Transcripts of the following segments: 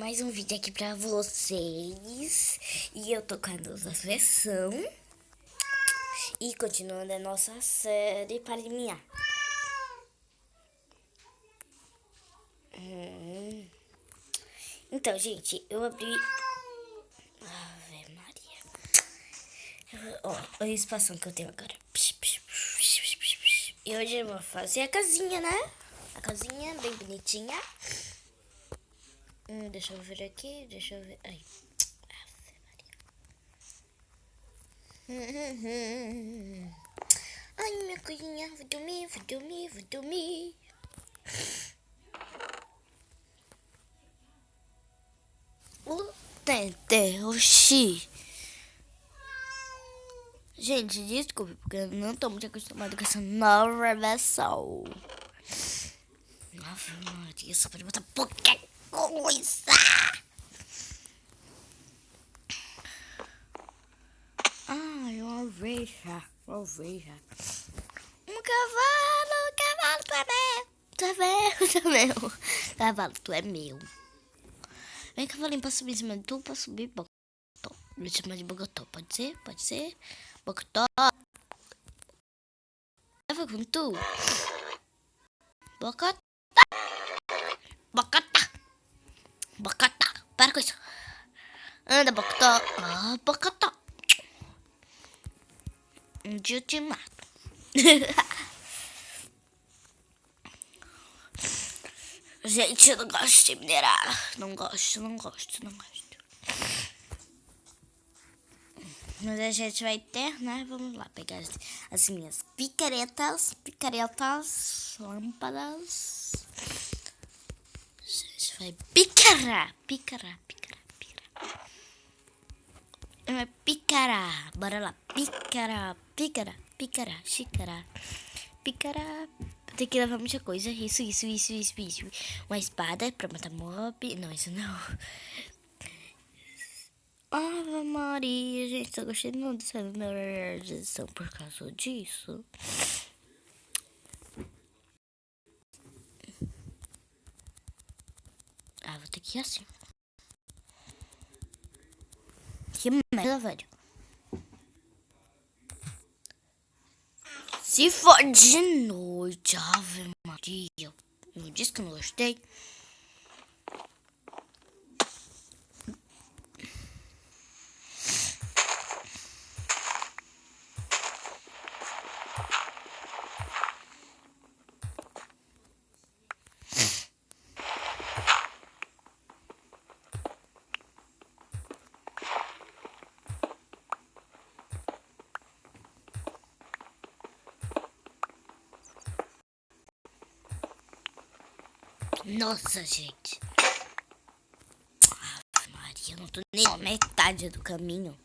mais um vídeo aqui pra vocês. E eu tô com a nova versão. E continuando a nossa série para eliminar. Então, gente, eu abri... Ave Maria. Ó, olha a espação que eu tenho agora. E hoje eu vou fazer a casinha, né? A casinha bem bonitinha. Deixa eu ver aqui, deixa eu ver... Ai. Ai, minha coisinha, vou dormir, vou dormir, vou dormir. Oxi. Gente, desculpe, porque eu não tô muito acostumado com essa nova versão. Ave Maria, só pode botar qualquer coisa. Ai, uma ovelha, uma ovelha. Um cavalo tu é meu. Tu é meu, tu é meu. Cavalo, tu é meu. Vem, cavalinho, pra subir em cima de tu, pra subir, Bocotó. Vou chamar de Bocotó, pode ser? Pode ser? Bocotó. Leva com tu. Bocotó. Bocotó. Bocotó. Para com isso. Anda, Bocotó. Ah, Bocotó. Um dia eu te mato. Gente, eu não gosto de minerar. Não gosto. Mas a gente vai ter, né? Vamos lá pegar as minhas picaretas, lâmpadas. A gente vai picarar. Vai picarar. Bora lá. Picarar, xícara. Picarar. Tem que levar muita coisa. Isso. Uma espada pra matar mob. Não, isso não. Ave Maria, gente, tô gostando dessa minha edição por causa disso. Vou ter que ir assim. Que merda, velho. Se for de noite, Ave Maria. Não disse que eu não gostei. Nossa, gente. Ave Maria, eu não tô nem na metade do caminho.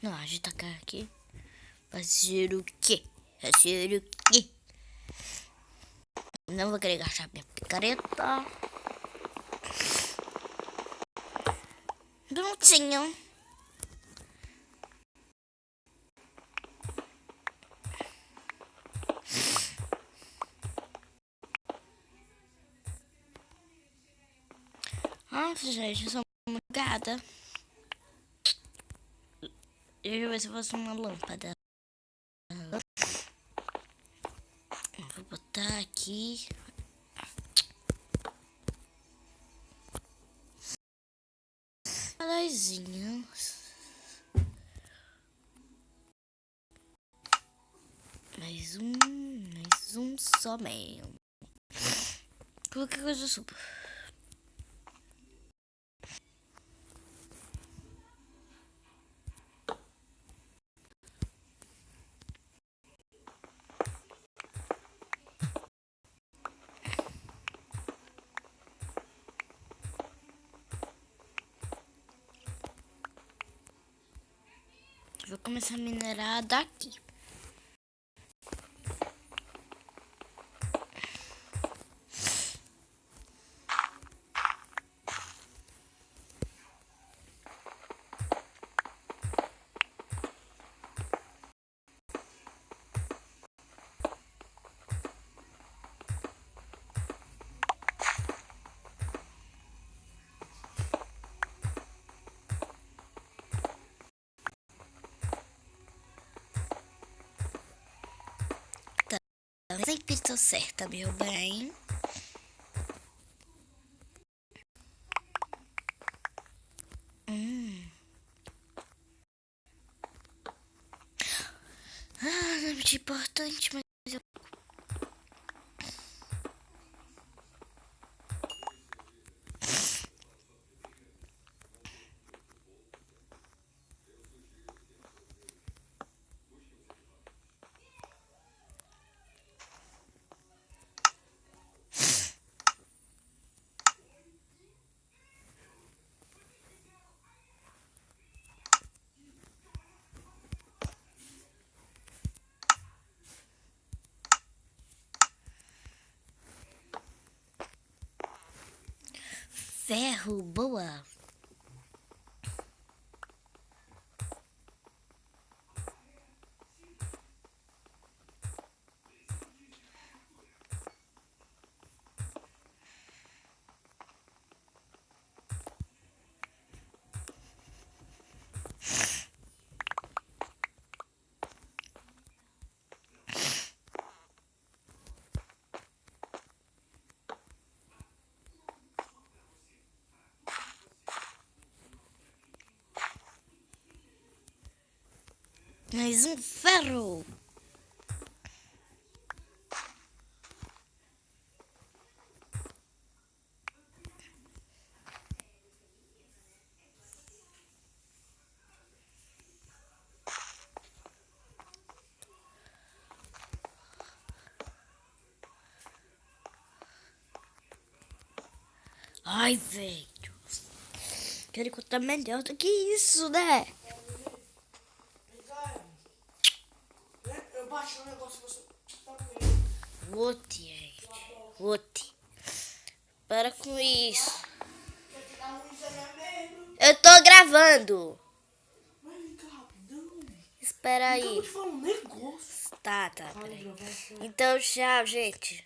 Não, a gente tacar aqui. Fazer o quê? Não vou querer gastar minha picareta. Prontinho. Nossa, gente, eu sou muito gata. Deixa eu ver se eu faço uma lâmpada. Vou botar aqui. Parazinhos. Mais um só mesmo. Qualquer coisa eu subo. Vou começar a minerar daqui. sempre estou certa, meu bem. Não é muito importante, mas eu... Ferro, boa. Mais um ferro. Ai, velho. Quero contar melhor do que isso, né? Eu baixei o negócio, você tá com ele. Vote, gente. Vote. Para com isso. Quer te dar um exame mesmo? Eu tô gravando. Vai, vem cá, rapidão. Espera Acabou aí. de falar um negócio. Tá, Para peraí. de gravar, Então, tchau, gente.